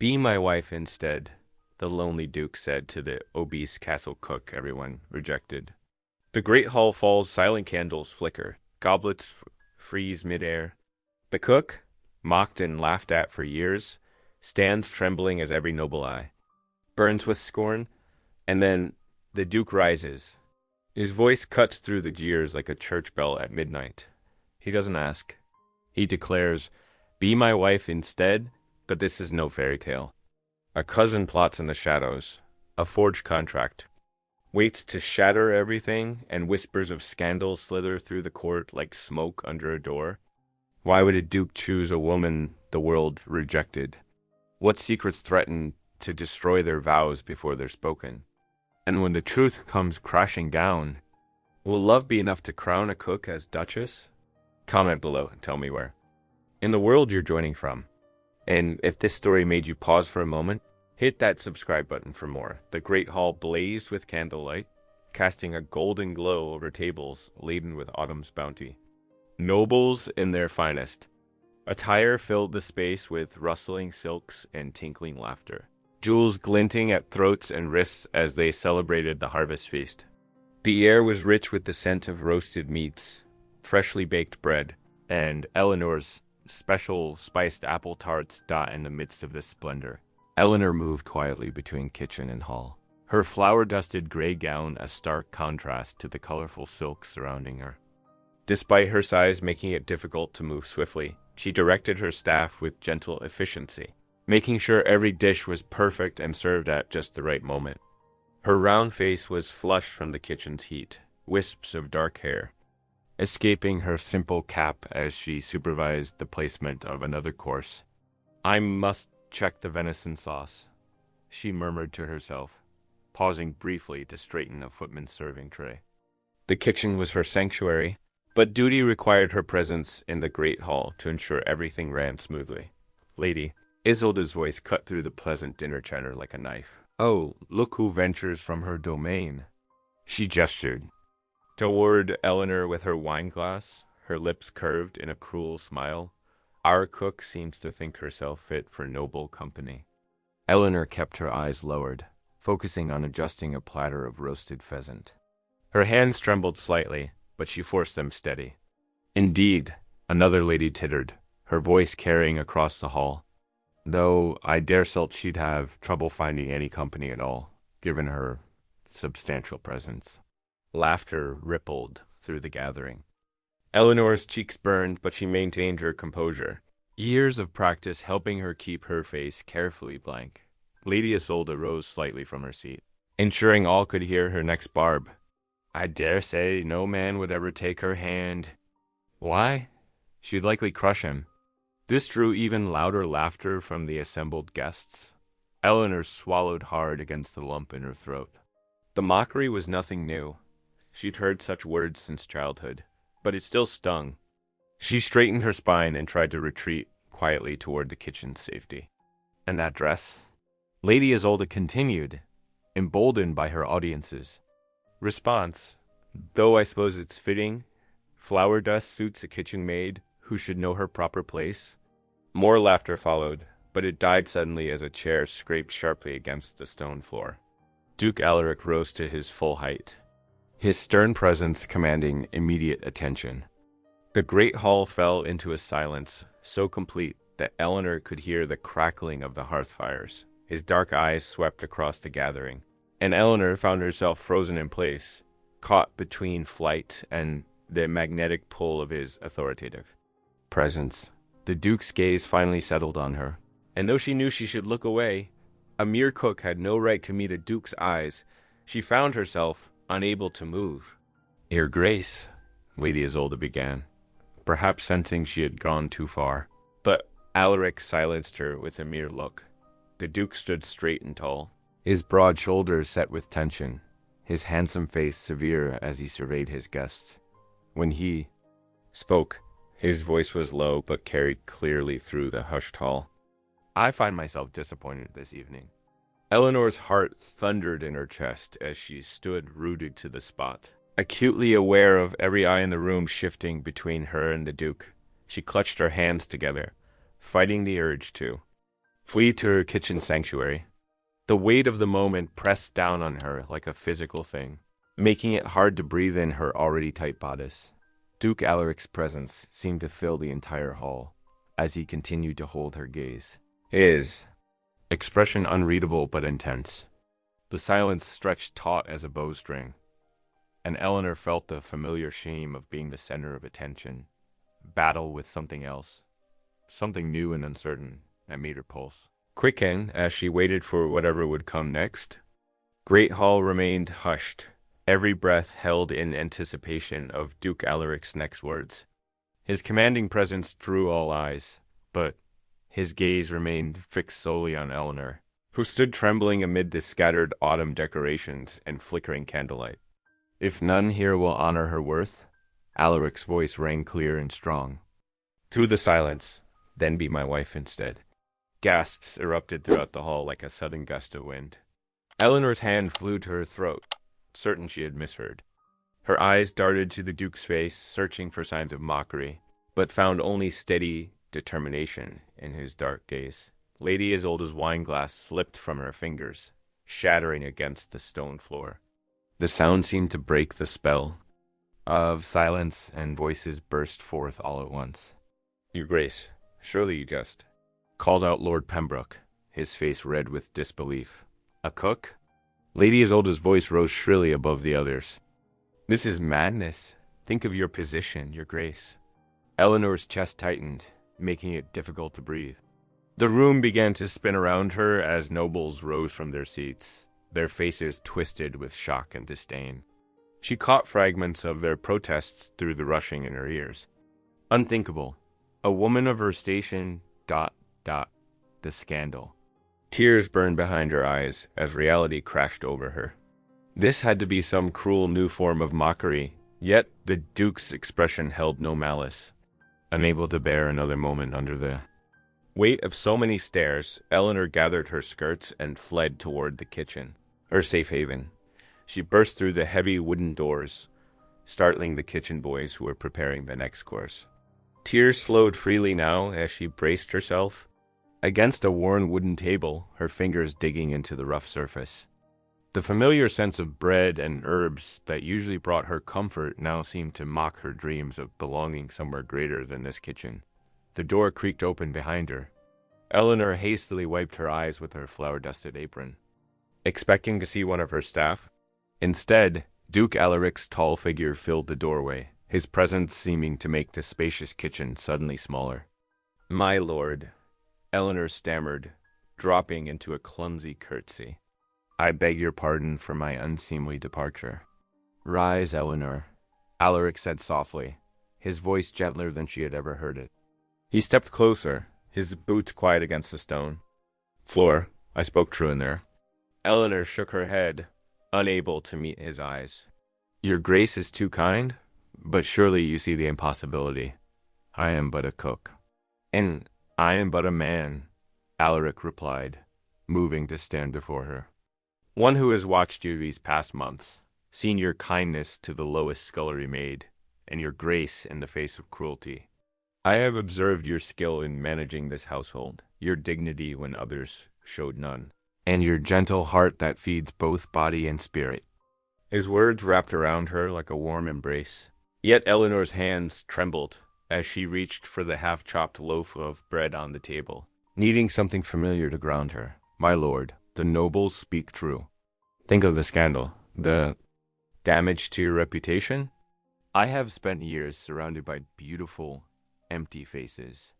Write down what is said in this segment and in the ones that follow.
"Be my wife instead," the lonely Duke said to the obese castle cook everyone rejected. The great hall falls, silent candles flicker, goblets freeze midair. The cook, mocked and laughed at for years, stands trembling as every noble eye burns with scorn, and then the Duke rises. His voice cuts through the jeers like a church bell at midnight. He doesn't ask. He declares, "Be my wife instead," but this is no fairy tale. A cousin plots in the shadows, a forged contract, waits to shatter everything, and whispers of scandal slither through the court like smoke under a door. Why would a duke choose a woman the world rejected? What secrets threaten to destroy their vows before they're spoken? And when the truth comes crashing down, will love be enough to crown a cook as duchess? Comment below and tell me where in the world you're joining from. And if this story made you pause for a moment, hit that subscribe button for more. The great hall blazed with candlelight, casting a golden glow over tables laden with autumn's bounty. Nobles in their finest. Attire filled the space with rustling silks and tinkling laughter, jewels glinting at throats and wrists as they celebrated the harvest feast. The air was rich with the scent of roasted meats, freshly baked bread, and Eleanor's special spiced apple tarts dot in the midst of this splendor. Eleanor moved quietly between kitchen and hall, her flower-dusted gray gown a stark contrast to the colorful silks surrounding her. Despite her size making it difficult to move swiftly, she directed her staff with gentle efficiency, making sure every dish was perfect and served at just the right moment. Her round face was flushed from the kitchen's heat, wisps of dark hair escaping her simple cap as she supervised the placement of another course. "I must check the venison sauce," she murmured to herself, pausing briefly to straighten a footman's serving tray. The kitchen was her sanctuary, but duty required her presence in the great hall to ensure everything ran smoothly. "Lady," Isolde's voice cut through the pleasant dinner chatter like a knife. "Oh, look who ventures from her domain." She gestured toward Eleanor with her wineglass, her lips curved in a cruel smile. "Our cook seems to think herself fit for noble company." Eleanor kept her eyes lowered, focusing on adjusting a platter of roasted pheasant. Her hands trembled slightly, but she forced them steady. "Indeed," another lady tittered, her voice carrying across the hall, "though I dareselt she'd have trouble finding any company at all, given her substantial presence." Laughter rippled through the gathering. Eleanor's cheeks burned, but she maintained her composure, years of practice helping her keep her face carefully blank. Lady Isolde rose slightly from her seat, ensuring all could hear her next barb. "I dare say no man would ever take her hand." Why? She'd likely crush him. This drew even louder laughter from the assembled guests. Eleanor swallowed hard against the lump in her throat. The mockery was nothing new. She'd heard such words since childhood, but it still stung. She straightened her spine and tried to retreat quietly toward the kitchen's safety. "And that dress?" Lady Isolde continued, emboldened by her audience's response. "Though I suppose it's fitting. Flower dust suits a kitchen maid who should know her proper place." More laughter followed, but it died suddenly as a chair scraped sharply against the stone floor. Duke Alaric rose to his full height, his stern presence commanding immediate attention. The great hall fell into a silence so complete that Eleanor could hear the crackling of the hearth fires. His dark eyes swept across the gathering, and Eleanor found herself frozen in place, caught between flight and the magnetic pull of his authoritative presence. The Duke's gaze finally settled on her, and though she knew she should look away, a mere cook had no right to meet a Duke's eyes. She found herself unable to move. "Your Grace," Lady Isolde began, perhaps sensing she had gone too far. But Alaric silenced her with a mere look. The Duke stood straight and tall, his broad shoulders set with tension, his handsome face severe as he surveyed his guests. When he spoke, his voice was low but carried clearly through the hushed hall. "I find myself disappointed this evening." Eleanor's heart thundered in her chest as she stood rooted to the spot, acutely aware of every eye in the room shifting between her and the Duke. She clutched her hands together, fighting the urge to flee to her kitchen sanctuary. The weight of the moment pressed down on her like a physical thing, making it hard to breathe in her already tight bodice. Duke Alaric's presence seemed to fill the entire hall as he continued to hold her gaze. His expression unreadable but intense. The silence stretched taut as a bowstring, and Eleanor felt the familiar shame of being the center of attention, battle with something else, something new and uncertain that made her pulse quicken as she waited for whatever would come next. Great Hall remained hushed, every breath held in anticipation of Duke Alaric's next words. His commanding presence drew all eyes, but his gaze remained fixed solely on Eleanor, who stood trembling amid the scattered autumn decorations and flickering candlelight. If none here will honor her worth, Alaric's voice rang clear and strong. Through the silence, then be my wife instead. Gasps erupted throughout the hall like a sudden gust of wind. Eleanor's hand flew to her throat, certain she had misheard. Her eyes darted to the Duke's face, searching for signs of mockery, but found only steady determination in his dark gaze. Lady Isolda's wineglass slipped from her fingers, shattering against the stone floor. The sound seemed to break the spell of silence, and voices burst forth all at once. Your Grace, surely you jest, called out Lord Pembroke, his face red with disbelief. A cook? Lady Isolda's voice rose shrilly above the others. This is madness. Think of your position, Your Grace. Eleanor's chest tightened, making it difficult to breathe. The room began to spin around her as nobles rose from their seats, their faces twisted with shock and disdain. She caught fragments of their protests through the rushing in her ears. Unthinkable. A woman of her station, ... The scandal. Tears burned behind her eyes as reality crashed over her. This had to be some cruel new form of mockery, yet the Duke's expression held no malice. Unable to bear another moment under the weight of so many stares, Eleanor gathered her skirts and fled toward the kitchen, her safe haven. She burst through the heavy wooden doors, startling the kitchen boys who were preparing the next course. Tears flowed freely now as she braced herself against a worn wooden table, her fingers digging into the rough surface. The familiar sense of bread and herbs that usually brought her comfort now seemed to mock her dreams of belonging somewhere greater than this kitchen. The door creaked open behind her. Eleanor hastily wiped her eyes with her flour-dusted apron, expecting to see one of her staff. Instead, Duke Alaric's tall figure filled the doorway, his presence seeming to make the spacious kitchen suddenly smaller. My lord, Eleanor stammered, dropping into a clumsy curtsy. I beg your pardon for my unseemly departure. Rise, Eleanor, Alaric said softly, his voice gentler than she had ever heard it. He stepped closer, his boots quiet against the stone. Floor, I spoke true in there. Eleanor shook her head, unable to meet his eyes. Your Grace is too kind, but surely you see the impossibility. I am but a cook. And I am but a man, Alaric replied, moving to stand before her. One who has watched you these past months, seen your kindness to the lowest scullery maid, and your grace in the face of cruelty. I have observed your skill in managing this household, your dignity when others showed none, and your gentle heart that feeds both body and spirit. His words wrapped around her like a warm embrace, yet Eleanor's hands trembled as she reached for the half-chopped loaf of bread on the table, needing something familiar to ground her. My lord, the nobles speak true. Think of the scandal, the damage to your reputation. I have spent years surrounded by beautiful, empty faces,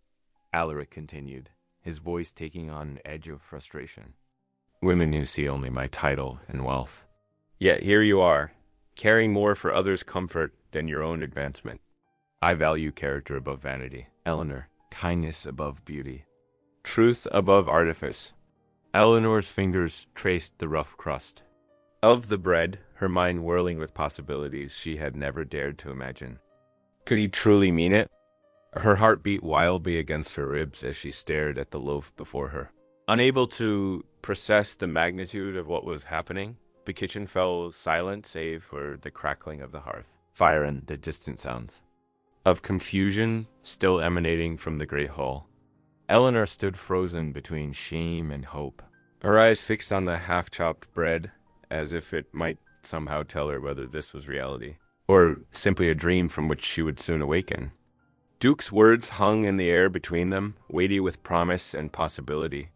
Alaric continued, his voice taking on an edge of frustration. Women who see only my title and wealth. Yet here you are, caring more for others' comfort than your own advancement. I value character above vanity, Eleanor, kindness above beauty, truth above artifice. Eleanor's fingers traced the rough crust of the bread, her mind whirling with possibilities she had never dared to imagine. Could he truly mean it? Her heart beat wildly against her ribs as she stared at the loaf before her. Unable to process the magnitude of what was happening, the kitchen fell silent save for the crackling of the hearth, fire and the distant sounds of confusion still emanating from the great hall. Eleanor stood frozen between shame and hope, her eyes fixed on the half-chopped bread, as if it might somehow tell her whether this was reality, or simply a dream from which she would soon awaken. Duke's words hung in the air between them, weighty with promise and possibility.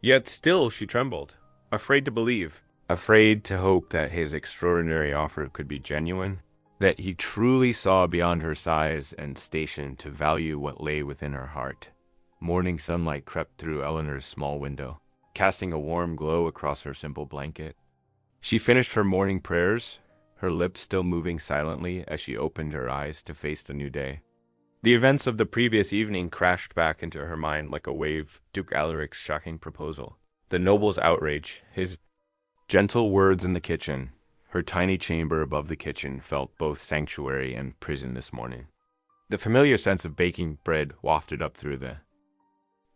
Yet still she trembled, afraid to believe, afraid to hope that his extraordinary offer could be genuine, that he truly saw beyond her size and station to value what lay within her heart. Morning sunlight crept through Eleanor's small window, casting a warm glow across her simple blanket. She finished her morning prayers, her lips still moving silently as she opened her eyes to face the new day. The events of the previous evening crashed back into her mind like a wave. Duke Alaric's shocking proposal, the noble's outrage, his gentle words in the kitchen. Her tiny chamber above the kitchen felt both sanctuary and prison this morning. The familiar sense of baking bread wafted up through the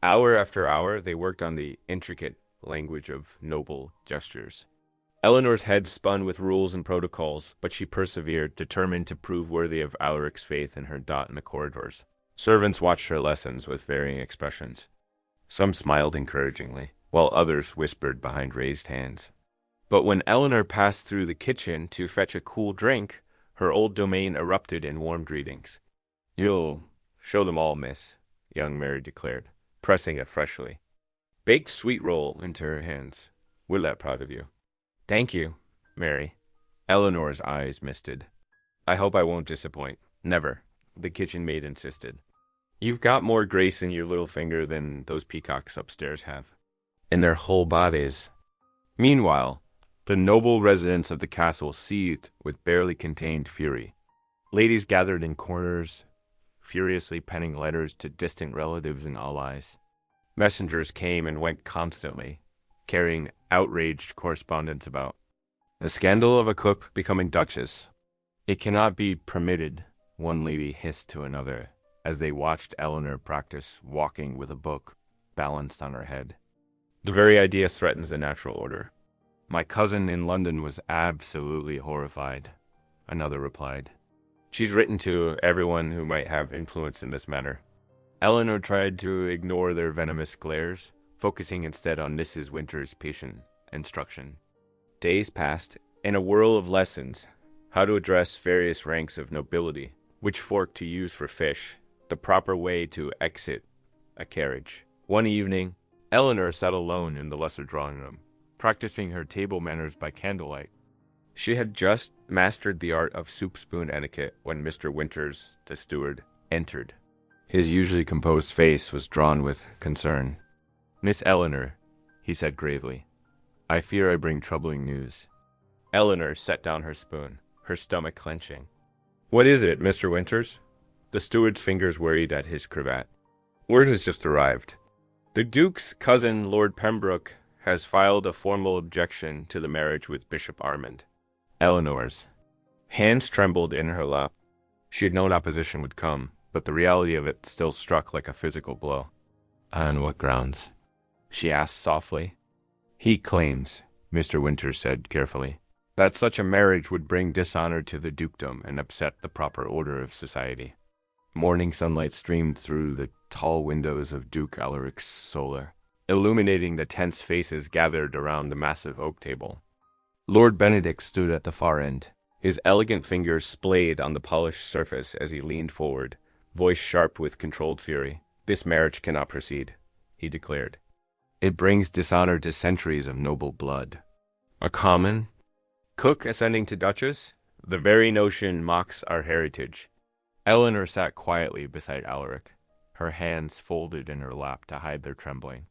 hour after hour. They worked on the intricate language of noble gestures. Eleanor's head spun with rules and protocols, but she persevered, determined to prove worthy of Alaric's faith in her dot in the corridors. Servants watched her lessons with varying expressions. Some smiled encouragingly, while others whispered behind raised hands. But when Eleanor passed through the kitchen to fetch a cool drink, her old domain erupted in warm greetings. "You'll show them all, miss," young Mary declared, pressing it freshly. Baked sweet roll into her hands. "We're that proud of you." "Thank you, Mary." Eleanor's eyes misted. "I hope I won't disappoint." "Never," the kitchen maid insisted. "You've got more grace in your little finger than those peacocks upstairs have. In their whole bodies." Meanwhile, the noble residents of the castle seethed with barely contained fury. Ladies gathered in corners, furiously penning letters to distant relatives and allies. Messengers came and went constantly, carrying outraged correspondence about the scandal of a cook becoming duchess. "It cannot be permitted," one lady hissed to another, as they watched Eleanor practice walking with a book balanced on her head. "The very idea threatens the natural order." "My cousin in London was absolutely horrified," another replied. "She's written to everyone who might have influence in this matter." Eleanor tried to ignore their venomous glares, focusing instead on Mrs. Winter's patient instruction. Days passed in a whirl of lessons: how to address various ranks of nobility, which fork to use for fish, the proper way to exit a carriage. One evening, Eleanor sat alone in the lesser drawing room, practicing her table manners by candlelight. She had just mastered the art of soup spoon etiquette when Mr. Winters, the steward, entered. His usually composed face was drawn with concern. "Miss Eleanor," he said gravely, "I fear I bring troubling news." Eleanor set down her spoon, her stomach clenching. "What is it, Mr. Winters?" The steward's fingers worried at his cravat. "Word has just arrived. The Duke's cousin, Lord Pembroke, has filed a formal objection to the marriage with Bishop Armand." Eleanor's hands trembled in her lap. She had known opposition would come, but the reality of it still struck like a physical blow. "On what grounds?" she asked softly. "He claims," Mr. Winters said carefully, "that such a marriage would bring dishonor to the dukedom and upset the proper order of society." Morning sunlight streamed through the tall windows of Duke Alaric's solar, illuminating the tense faces gathered around the massive oak table. Lord Benedict stood at the far end, his elegant fingers splayed on the polished surface as he leaned forward, voice sharp with controlled fury. "This marriage cannot proceed," he declared. "It brings dishonor to centuries of noble blood." "A common cook ascending to duchess? The very notion mocks our heritage." Eleanor sat quietly beside Alaric, her hands folded in her lap to hide their trembling.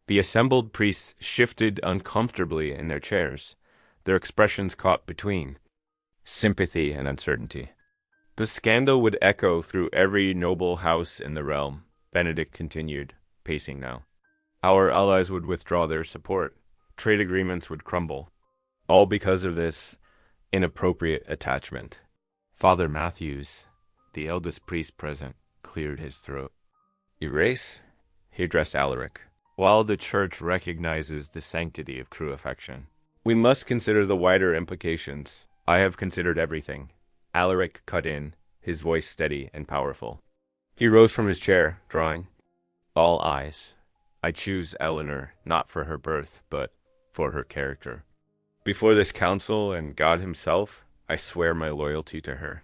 The assembled priests shifted uncomfortably in their chairs, their expressions caught between sympathy and uncertainty. "The scandal would echo through every noble house in the realm," Benedict continued, pacing now. "Our allies would withdraw their support. Trade agreements would crumble. All because of this inappropriate attachment." Father Matthews, the eldest priest present, cleared his throat. "Erase," he addressed Alaric. "While the Church recognizes the sanctity of true affection, we must consider the wider implications. I have considered everything." Alaric cut in, his voice steady and powerful. He rose from his chair, drawing. All eyes. I choose Eleanor not for her birth, but for her character. Before this council and God himself, I swear my loyalty to her.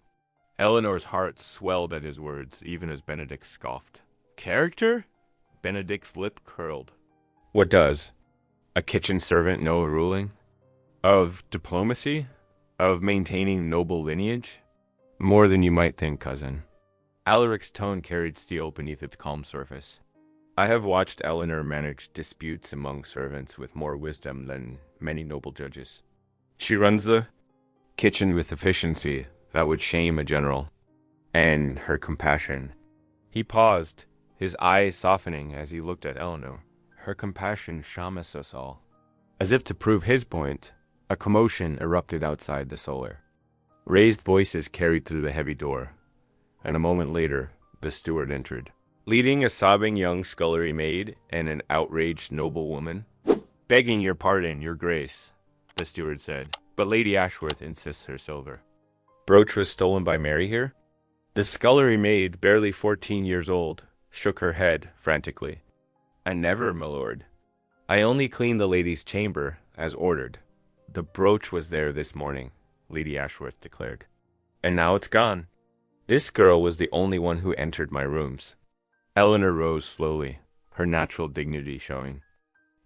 Eleanor's heart swelled at his words, even as Benedict scoffed. Character? Benedict's lip curled. What does? A kitchen servant know of ruling? Of diplomacy? Of maintaining noble lineage? More than you might think, cousin. Alaric's tone carried steel beneath its calm surface. I have watched Eleanor manage disputes among servants with more wisdom than many noble judges. She runs the kitchen with efficiency that would shame a general, and her compassion. He paused, his eyes softening as he looked at Eleanor. Her compassion shames us all. As if to prove his point, a commotion erupted outside the solar. Raised voices carried through the heavy door, and a moment later, the steward entered, leading a sobbing young scullery maid and an outraged noblewoman. Begging your pardon, your grace, the steward said, but Lady Ashworth insists her silver. Brooch was stolen by Mary here? The scullery maid, barely 14 years old, shook her head frantically. I never, my lord. I only cleaned the lady's chamber, as ordered. The brooch was there this morning, Lady Ashworth declared. And now it's gone. This girl was the only one who entered my rooms. Eleanor rose slowly, her natural dignity showing.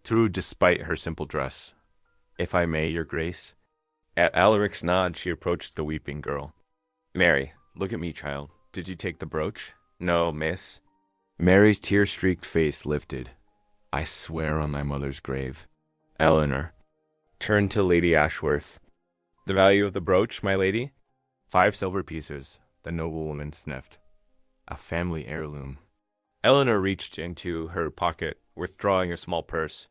True despite her simple dress. If I may, your grace. At Alaric's nod, she approached the weeping girl. Mary, look at me, child. Did you take the brooch? No, miss. Mary's tear-streaked face lifted. I swear on my mother's grave. Eleanor turned to Lady Ashworth. The value of the brooch, my lady? 5 silver pieces, the noblewoman sniffed. A family heirloom. Eleanor reached into her pocket, withdrawing a small purse.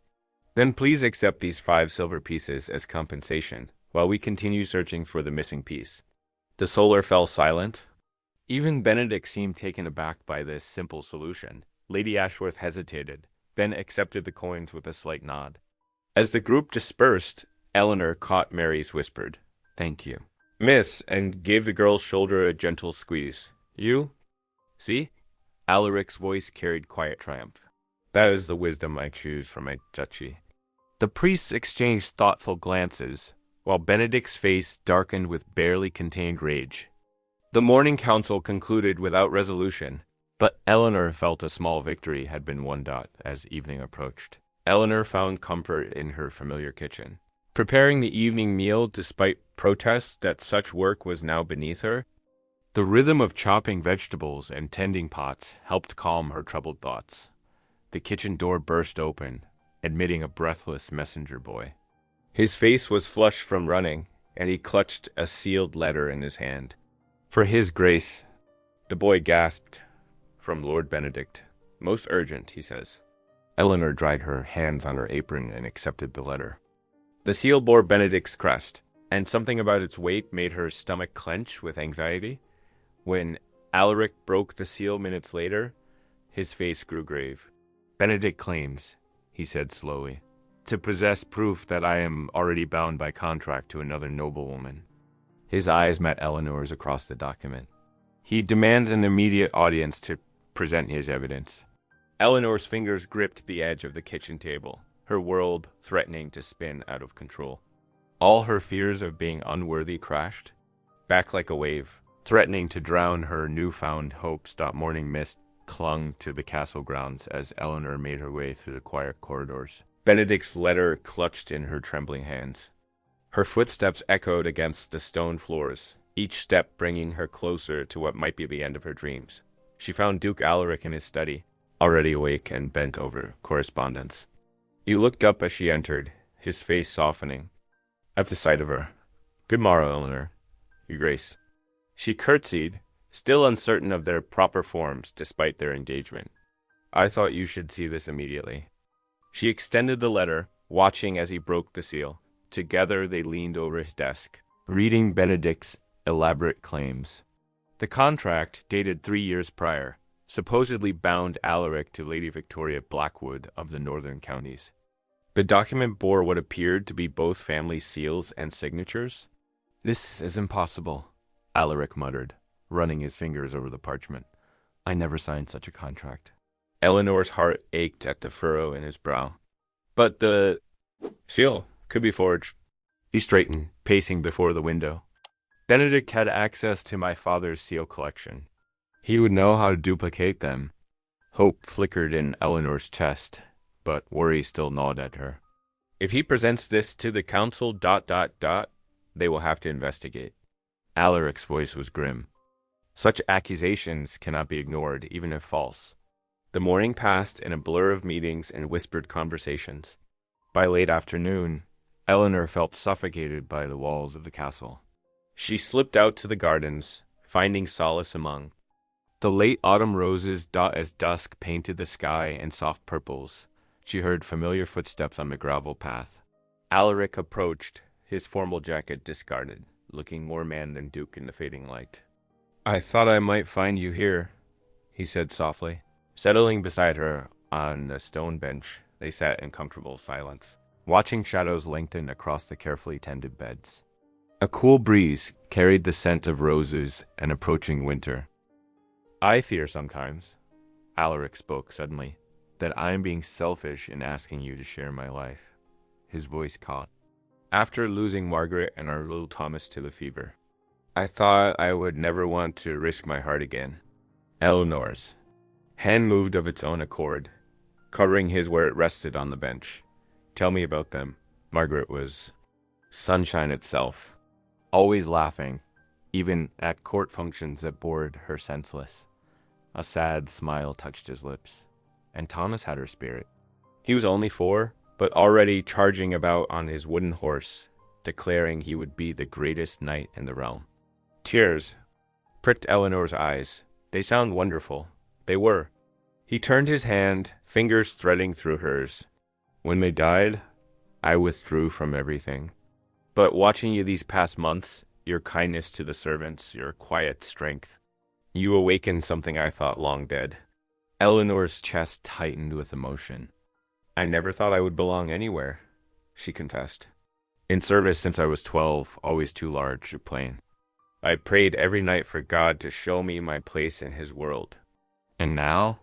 Then please accept these 5 silver pieces as compensation, while we continue searching for the missing piece. The solar fell silent. Even Benedict seemed taken aback by this simple solution. Lady Ashworth hesitated, then accepted the coins with a slight nod. As the group dispersed, Eleanor caught Mary's whispered, "Thank you, miss," and gave the girl's shoulder a gentle squeeze. You? See? Alaric's voice carried quiet triumph. That is the wisdom I choose for my duchy. The priests exchanged thoughtful glances, while Benedict's face darkened with barely contained rage. The morning council concluded without resolution, but Eleanor felt a small victory had been won as evening approached. Eleanor found comfort in her familiar kitchen. Preparing the evening meal despite protests that such work was now beneath her, the rhythm of chopping vegetables and tending pots helped calm her troubled thoughts. The kitchen door burst open, admitting a breathless messenger boy. His face was flushed from running, and he clutched a sealed letter in his hand. For his grace, the boy gasped. From Lord Benedict. Most urgent, he says. Eleanor dried her hands on her apron and accepted the letter. The seal bore Benedict's crest, and something about its weight made her stomach clench with anxiety. When Alaric broke the seal minutes later, his face grew grave. Benedict claims, he said slowly, to possess proof that I am already bound by contract to another noblewoman. His eyes met Eleanor's across the document. He demands an immediate audience to present his evidence. Eleanor's fingers gripped the edge of the kitchen table, her world threatening to spin out of control. All her fears of being unworthy crashed, back like a wave, threatening to drown her newfound hopes. Morning mist clung to the castle grounds as Eleanor made her way through the quiet corridors. Benedict's letter clutched in her trembling hands. Her footsteps echoed against the stone floors, each step bringing her closer to what might be the end of her dreams. She found Duke Alaric in his study, already awake and bent over correspondence. He looked up as she entered, his face softening at the sight of her. Good morrow, Eleanor, your grace. She curtsied, still uncertain of their proper forms despite their engagement. I thought you should see this immediately. She extended the letter, watching as he broke the seal. Together they leaned over his desk, reading Benedict's elaborate claims. The contract, dated 3 years prior, supposedly bound Alaric to Lady Victoria Blackwood of the northern counties. The document bore what appeared to be both family seals and signatures. This is impossible, Alaric muttered, running his fingers over the parchment. I never signed such a contract. Eleanor's heart ached at the furrow in his brow. But the seal could be forged. He straightened, pacing before the window. Benedict had access to my father's seal collection. He would know how to duplicate them. Hope flickered in Eleanor's chest, but worry still gnawed at her. If he presents this to the council, they will have to investigate. Alaric's voice was grim. Such accusations cannot be ignored, even if false. The morning passed in a blur of meetings and whispered conversations. By late afternoon, Eleanor felt suffocated by the walls of the castle. She slipped out to the gardens, finding solace among the late autumn roses as dusk painted the sky in soft purples. She heard familiar footsteps on the gravel path. Alaric approached, his formal jacket discarded, looking more man than duke in the fading light. "I thought I might find you here," he said softly. Settling beside her on a stone bench, they sat in comfortable silence, watching shadows lengthen across the carefully tended beds. A cool breeze carried the scent of roses and approaching winter. "I fear sometimes," Alaric spoke suddenly, "that I am being selfish in asking you to share my life." His voice caught. "After losing Margaret and our little Thomas to the fever, I thought I would never want to risk my heart again." Eleanor's hand moved of its own accord, covering his where it rested on the bench. "Tell me about them." Margaret was sunshine itself, always laughing, even at court functions that bored her senseless. A sad smile touched his lips, and Thomas had her spirit. He was only 4, but already charging about on his wooden horse, declaring he would be the greatest knight in the realm. Tears pricked Eleanor's eyes. They sound wonderful. They were. He turned his hand, fingers threading through hers. "When they died, I withdrew from everything. But watching you these past months, your kindness to the servants, your quiet strength, you awakened something I thought long dead." Eleanor's chest tightened with emotion. "I never thought I would belong anywhere," she confessed. "In service since I was 12, always too large, too plain. I prayed every night for God to show me my place in his world. And now?"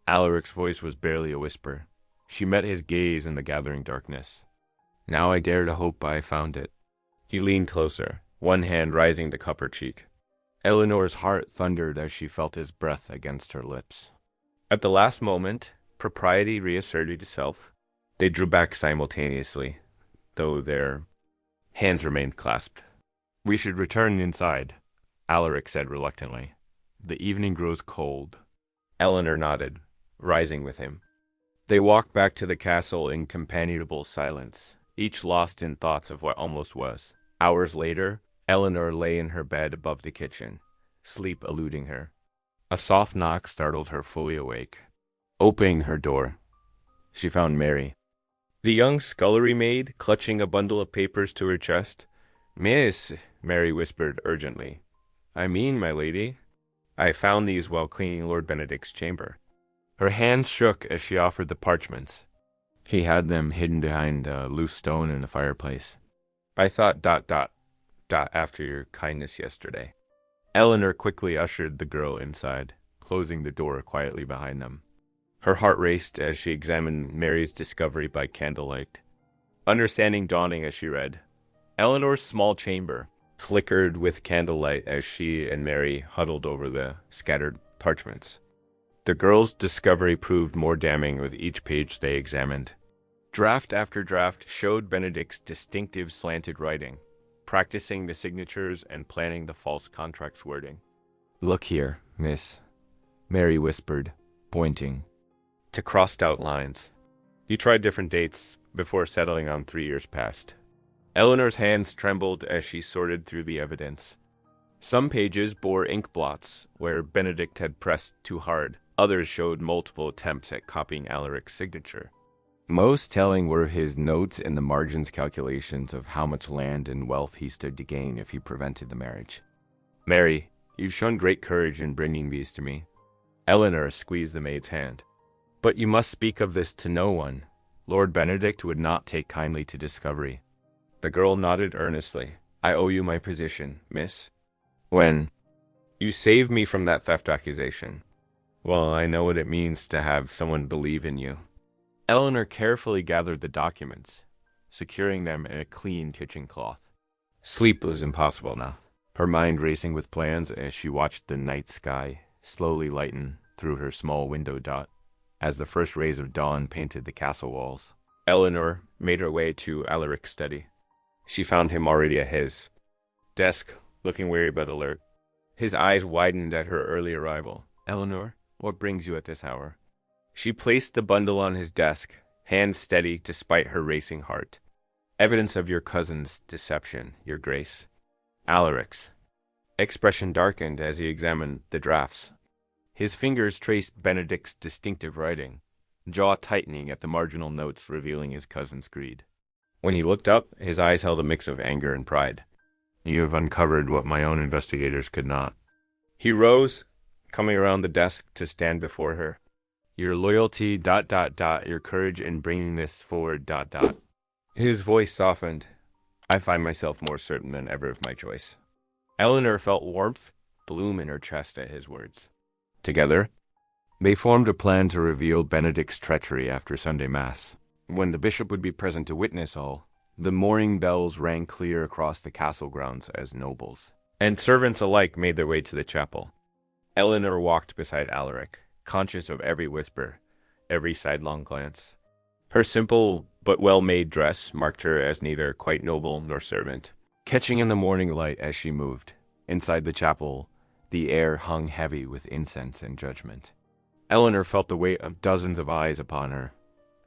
Alaric's voice was barely a whisper. She met his gaze in the gathering darkness. "Now I dare to hope I found it." He leaned closer, one hand rising to cup her cheek. Eleanor's heart thundered as she felt his breath against her lips. At the last moment, propriety reasserted itself. They drew back simultaneously, though their hands remained clasped. "We should return inside," Alaric said reluctantly. "The evening grows cold." Eleanor nodded, rising with him. They walked back to the castle in companionable silence, each lost in thoughts of what almost was. Hours later, Eleanor lay in her bed above the kitchen, sleep eluding her. A soft knock startled her fully awake. Opening her door, she found Mary, the young scullery maid, clutching a bundle of papers to her chest. "Miss," Mary whispered urgently. "I mean, my lady, I found these while cleaning Lord Benedict's chamber." Her hands shook as she offered the parchments. He had them hidden behind a loose stone in the fireplace. "I thought ... after your kindness yesterday." Eleanor quickly ushered the girl inside, closing the door quietly behind them. Her heart raced as she examined Mary's discovery by candlelight, understanding dawning as she read. Eleanor's small chamber flickered with candlelight as she and Mary huddled over the scattered parchments. The girl's discovery proved more damning with each page they examined. Draft after draft showed Benedict's distinctive slanted writing, practicing the signatures and planning the false contract's wording. "Look here, miss," Mary whispered, pointing to crossed-out lines. He tried different dates before settling on 3 years past. Eleanor's hands trembled as she sorted through the evidence. Some pages bore ink blots where Benedict had pressed too hard. Others showed multiple attempts at copying Alaric's signature. Most telling were his notes in the margins calculations of how much land and wealth he stood to gain if he prevented the marriage. "Mary, you've shown great courage in bringing these to me." Eleanor squeezed the maid's hand. "But you must speak of this to no one. Lord Benedict would not take kindly to discovery." The girl nodded earnestly. "I owe you my position, miss. When you saved me from that theft accusation, Well, I know what it means to have someone believe in you. Eleanor carefully gathered the documents, securing them in a clean kitchen cloth. Sleep was impossible now, her mind racing with plans as she watched the night sky slowly lighten through her small window dot as the first rays of dawn painted the castle walls. Eleanor made her way to Alaric's study. She found him already at his desk, looking weary but alert. His eyes widened at her early arrival. "Eleanor, what brings you at this hour?" She placed the bundle on his desk, hand steady despite her racing heart. "Evidence of your cousin's deception, Your Grace." Alaric's expression darkened as he examined the drafts. His fingers traced Benedict's distinctive writing, jaw tightening at the marginal notes revealing his cousin's greed. When he looked up, his eyes held a mix of anger and pride. "You have uncovered what my own investigators could not." He rose, coming around the desk to stand before her. "Your loyalty, your courage in bringing this forward, His voice softened. "I find myself more certain than ever of my choice." Eleanor felt warmth bloom in her chest at his words. Together, they formed a plan to reveal Benedict's treachery after Sunday Mass. When the bishop would be present to witness all, the morning bells rang clear across the castle grounds as nobles and servants alike made their way to the chapel. Eleanor walked beside Alaric, conscious of every whisper, every sidelong glance. Her simple but well-made dress marked her as neither quite noble nor servant. Catching in the morning light as she moved, inside the chapel, the air hung heavy with incense and judgment. Eleanor felt the weight of dozens of eyes upon her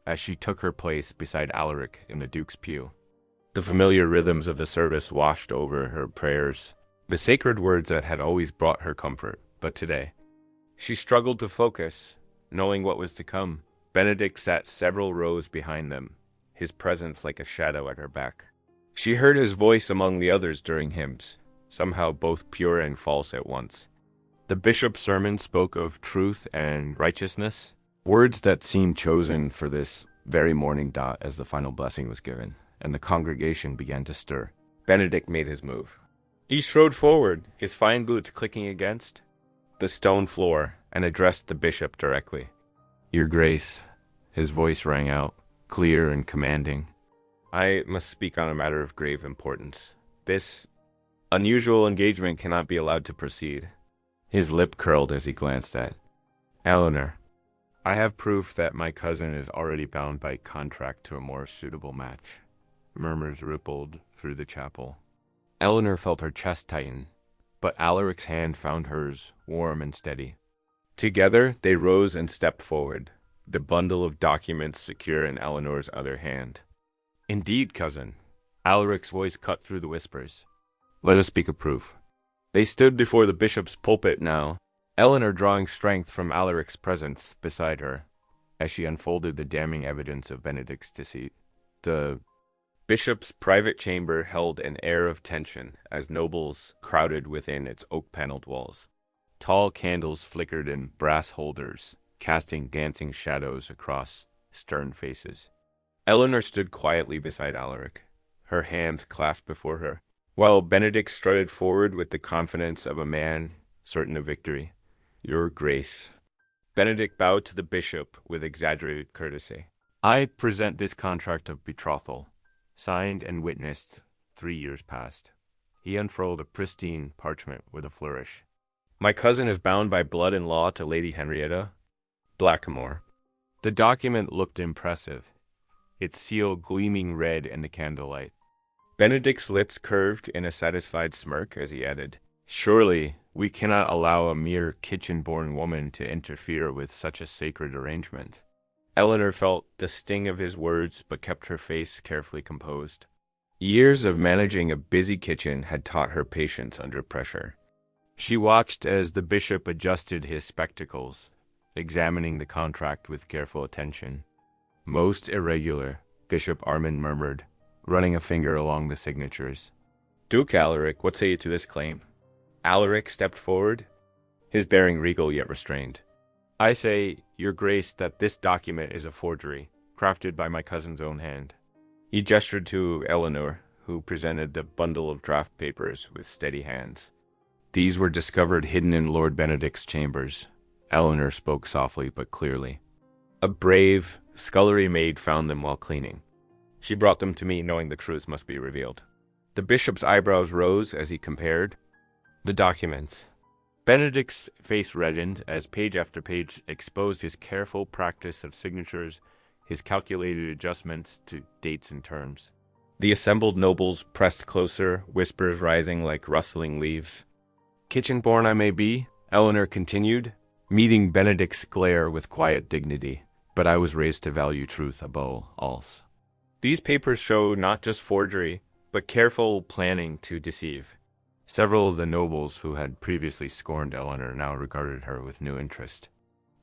as she took her place beside Alaric in the Duke's pew. The familiar rhythms of the service washed over her prayers, the sacred words that had always brought her comfort, but today, she struggled to focus, knowing what was to come. Benedict sat several rows behind them, his presence like a shadow at her back. She heard his voice among the others during hymns, somehow both pure and false at once. The bishop's sermon spoke of truth and righteousness, words that seemed chosen for this very morning as the final blessing was given, and the congregation began to stir. Benedict made his move. He strode forward, his fine boots clicking against the stone floor, and addressed the bishop directly. "Your Grace," his voice rang out, clear and commanding. "I must speak on a matter of grave importance. This unusual engagement cannot be allowed to proceed." His lip curled as he glanced at Eleanor. "I have proof that my cousin is already bound by contract to a more suitable match." Murmurs rippled through the chapel. Eleanor felt her chest tighten, but Alaric's hand found hers, warm and steady. Together, they rose and stepped forward, the bundle of documents secure in Eleanor's other hand. "Indeed, cousin." Alaric's voice cut through the whispers. "Let us speak of proof." They stood before the bishop's pulpit now, Eleanor drawing strength from Alaric's presence beside her, as she unfolded the damning evidence of Benedict's deceit. The bishop's private chamber held an air of tension as nobles crowded within its oak-paneled walls. Tall candles flickered in brass holders, casting dancing shadows across stern faces. Eleanor stood quietly beside Alaric, her hands clasped before her, while Benedict strutted forward with the confidence of a man certain of victory. "Your Grace." Benedict bowed to the bishop with exaggerated courtesy. "I present this contract of betrothal, signed and witnessed 3 years past." He unfurled a pristine parchment with a flourish. "My cousin is bound by blood and law to Lady Henrietta Blackamoor." The document looked impressive, its seal gleaming red in the candlelight. Benedict's lips curved in a satisfied smirk as he added, "Surely we cannot allow a mere kitchen-born woman to interfere with such a sacred arrangement." Eleanor felt the sting of his words but kept her face carefully composed. Years of managing a busy kitchen had taught her patience under pressure. She watched as the bishop adjusted his spectacles, examining the contract with careful attention. "Most irregular," Bishop Armand murmured, running a finger along the signatures. "Duke Alaric, what say you to this claim?" Alaric stepped forward, his bearing regal yet restrained. "I say, Your Grace, that this document is a forgery, crafted by my cousin's own hand." He gestured to Eleanor, who presented the bundle of draft papers with steady hands. "These were discovered hidden in Lord Benedict's chambers. Eleanor spoke softly but clearly. A brave, scullery maid found them while cleaning. She brought them to me, knowing the truth must be revealed. The bishop's eyebrows rose as he compared the documents. Benedict's face reddened as page after page exposed his careful practice of signatures, his calculated adjustments to dates and terms. The assembled nobles pressed closer, whispers rising like rustling leaves. Kitchen-born I may be, Eleanor continued, meeting Benedict's glare with quiet dignity, but I was raised to value truth above all else. These papers show not just forgery, but careful planning to deceive. Several of the nobles who had previously scorned Eleanor now regarded her with new interest.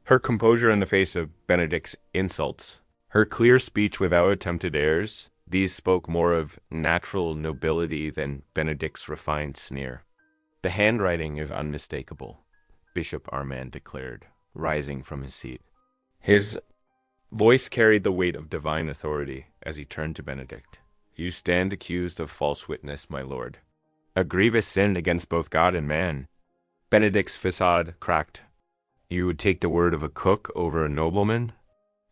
Her composure in the face of Benedict's insults, her clear speech without attempted airs, these spoke more of natural nobility than Benedict's refined sneer. The handwriting is unmistakable, Bishop Armand declared, rising from his seat. His voice carried the weight of divine authority as he turned to Benedict. You stand accused of false witness, my lord. A grievous sin against both God and man. Benedict's facade cracked. You would take the word of a cook over a nobleman?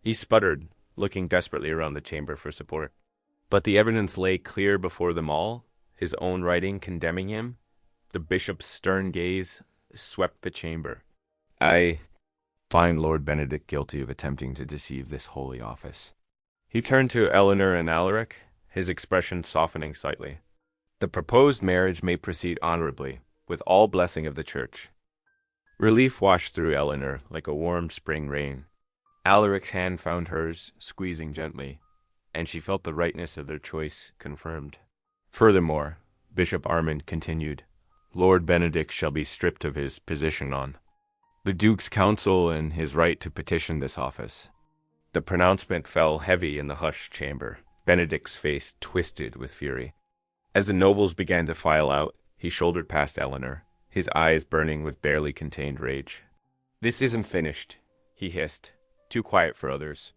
He sputtered, looking desperately around the chamber for support. But the evidence lay clear before them all, his own writing condemning him. The bishop's stern gaze swept the chamber. I find Lord Benedict guilty of attempting to deceive this holy office. He turned to Eleanor and Alaric, his expression softening slightly. The proposed marriage may proceed honorably, with all blessing of the church. Relief washed through Eleanor like a warm spring rain. Alaric's hand found hers, squeezing gently, and she felt the rightness of their choice confirmed. Furthermore, Bishop Armand continued, Lord Benedict shall be stripped of his position on the Duke's counsel and his right to petition this office. The pronouncement fell heavy in the hushed chamber. Benedict's face twisted with fury. As the nobles began to file out, he shouldered past Eleanor, his eyes burning with barely contained rage. This isn't finished, he hissed, too quiet for others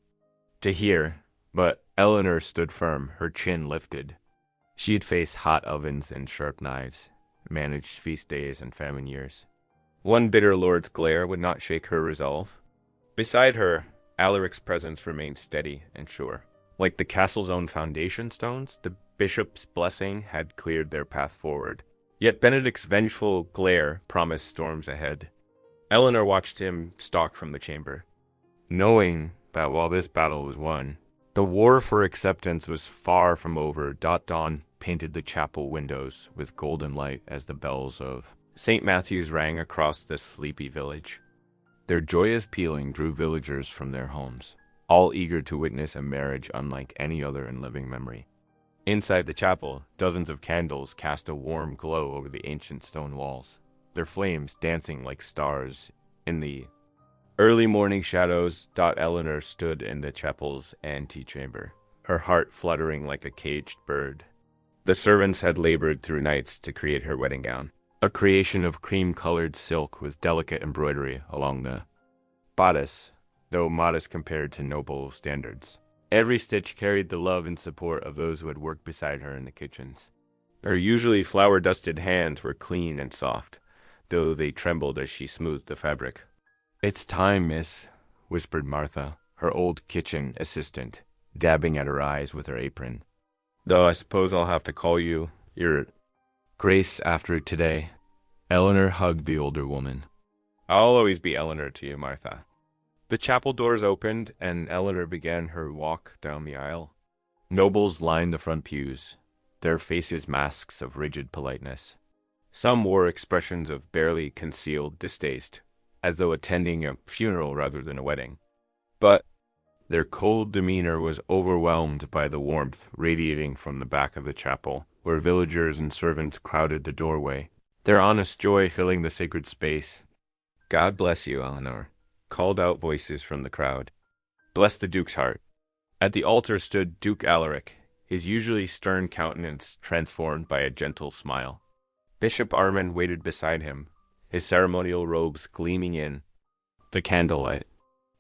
to hear, but Eleanor stood firm, her chin lifted. She had faced hot ovens and sharp knives, managed feast days and famine years. One bitter lord's glare would not shake her resolve. Beside her, Alaric's presence remained steady and sure. Like the castle's own foundation stones, the bishop's blessing had cleared their path forward. Yet Benedict's vengeful glare promised storms ahead. Eleanor watched him stalk from the chamber, knowing that while this battle was won, the war for acceptance was far from over. Dawn painted the chapel windows with golden light as the bells of St. Matthew's rang across the sleepy village. Their joyous pealing drew villagers from their homes, all eager to witness a marriage unlike any other in living memory. Inside the chapel, dozens of candles cast a warm glow over the ancient stone walls, their flames dancing like stars in the early morning shadows. Eleanor stood in the chapel's antechamber, her heart fluttering like a caged bird. The servants had labored through nights to create her wedding gown, a creation of cream-colored silk with delicate embroidery along the bodice, though modest compared to noble standards. Every stitch carried the love and support of those who had worked beside her in the kitchens. Her usually flour-dusted hands were clean and soft, though they trembled as she smoothed the fabric. "It's time, miss," whispered Martha, her old kitchen assistant, dabbing at her eyes with her apron. "Though I suppose I'll have to call you your Grace after today." Eleanor hugged the older woman. "I'll always be Eleanor to you, Martha." The chapel doors opened, and Eleanor began her walk down the aisle. Nobles lined the front pews, their faces masks of rigid politeness. Some wore expressions of barely concealed distaste, as though attending a funeral rather than a wedding. But their cold demeanor was overwhelmed by the warmth radiating from the back of the chapel, where villagers and servants crowded the doorway, their honest joy filling the sacred space. "God bless you, Eleanor," called out voices from the crowd. "Bless the Duke's heart." At the altar stood Duke Alaric, his usually stern countenance transformed by a gentle smile. Bishop Armand waited beside him, his ceremonial robes gleaming in the candlelight.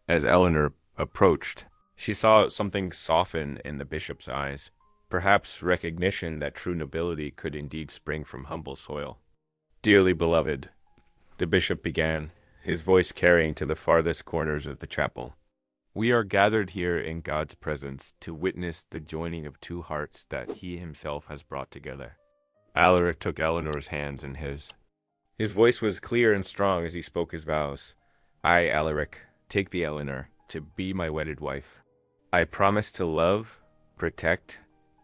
As Eleanor approached, she saw something soften in the bishop's eyes, perhaps recognition that true nobility could indeed spring from humble soil. "Dearly beloved," the bishop began, his voice carrying to the farthest corners of the chapel. "We are gathered here in God's presence to witness the joining of two hearts that he himself has brought together." Alaric took Eleanor's hands in his. His voice was clear and strong as he spoke his vows. "I, Alaric, take thee, Eleanor, to be my wedded wife. I promise to love, protect,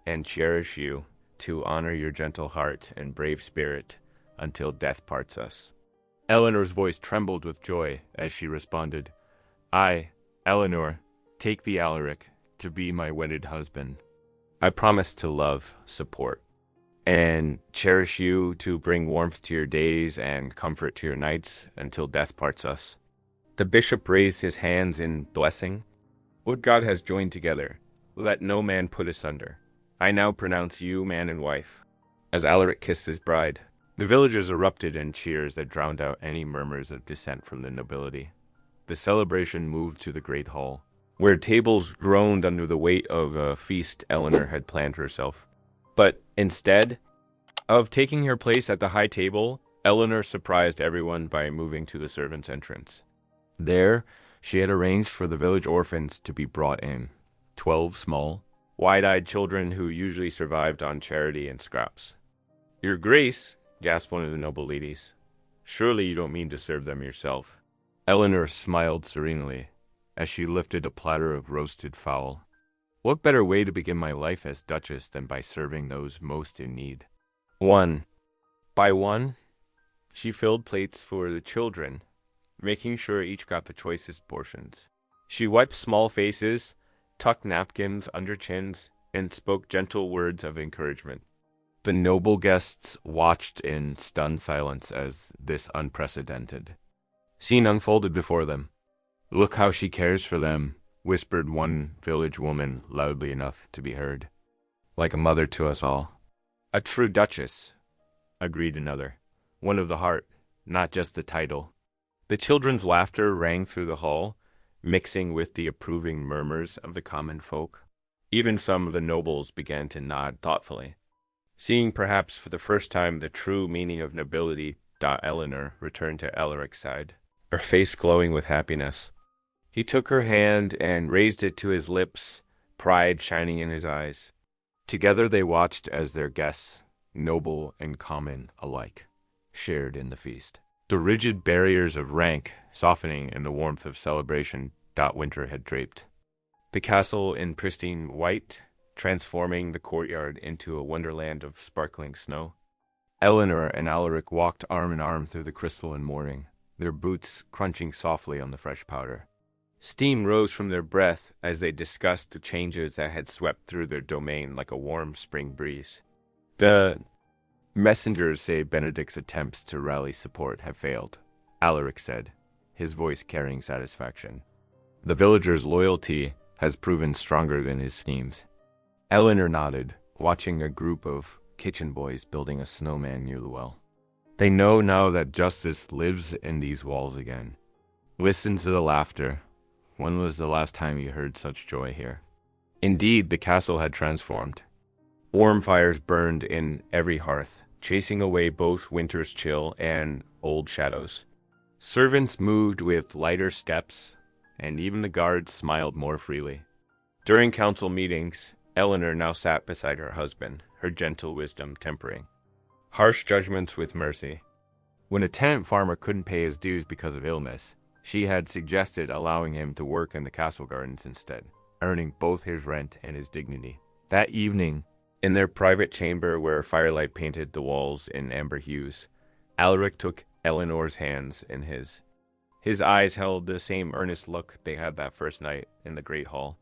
and cherish you, to honor your gentle heart and brave spirit until death parts us." Eleanor's voice trembled with joy as she responded, "I, Eleanor, take thee, Alaric, to be my wedded husband. I promise to love, support, and cherish you, to bring warmth to your days and comfort to your nights until death parts us." The bishop raised his hands in blessing. "What God has joined together, let no man put asunder. I now pronounce you man and wife." As Alaric kissed his bride, the villagers erupted in cheers that drowned out any murmurs of dissent from the nobility. The celebration moved to the great hall, where tables groaned under the weight of a feast Eleanor had planned for herself. But instead of taking her place at the high table, Eleanor surprised everyone by moving to the servants' entrance. There, she had arranged for the village orphans to be brought in, 12 small, wide-eyed children who usually survived on charity and scraps. "Your Grace," gasped one of the noble ladies, "surely you don't mean to serve them yourself." Eleanor smiled serenely as she lifted a platter of roasted fowl. "What better way to begin my life as Duchess than by serving those most in need?" One by one, she filled plates for the children, making sure each got the choicest portions. She wiped small faces, tucked napkins under chins, and spoke gentle words of encouragement. The noble guests watched in stunned silence as this unprecedented scene unfolded before them. "Look how she cares for them," whispered one village woman loudly enough to be heard. "Like a mother to us all." "A true duchess," agreed another. "One of the heart, not just the title." The children's laughter rang through the hall, mixing with the approving murmurs of the common folk. Even some of the nobles began to nod thoughtfully. Seeing perhaps for the first time the true meaning of nobility, Eleanor returned to Alaric's side, her face glowing with happiness. He took her hand and raised it to his lips, pride shining in his eyes. Together they watched as their guests, noble and common alike, shared in the feast. The rigid barriers of rank softening in the warmth of celebration winter had draped. The castle in pristine white, transforming the courtyard into a wonderland of sparkling snow. Eleanor and Alaric walked arm in arm through the crystalline morning, their boots crunching softly on the fresh powder. Steam rose from their breath as they discussed the changes that had swept through their domain like a warm spring breeze. "The messengers say Benedict's attempts to rally support have failed," Alaric said, his voice carrying satisfaction. "The villagers' loyalty has proven stronger than his schemes." Eleanor nodded, watching a group of kitchen boys building a snowman near the well. "They know now that justice lives in these walls again. Listen to the laughter. When was the last time you heard such joy here?" Indeed, the castle had transformed. Warm fires burned in every hearth, chasing away both winter's chill and old shadows. Servants moved with lighter steps, and even the guards smiled more freely. During council meetings, Eleanor now sat beside her husband, her gentle wisdom tempering harsh judgments with mercy. When a tenant farmer couldn't pay his dues because of illness, she had suggested allowing him to work in the castle gardens instead, earning both his rent and his dignity. That evening, in their private chamber where firelight painted the walls in amber hues, Alaric took Eleanor's hands in his. His eyes held the same earnest look they had that first night in the great hall.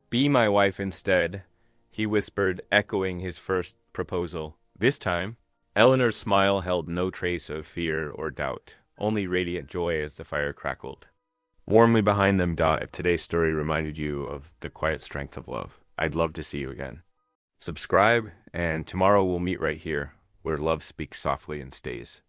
"Be my wife instead," he whispered, echoing his first proposal. This time, Eleanor's smile held no trace of fear or doubt, only radiant joy as the fire crackled. Warmly behind them, if today's story reminded you of the quiet strength of love, I'd love to see you again. Subscribe, and tomorrow we'll meet right here, where love speaks softly and stays.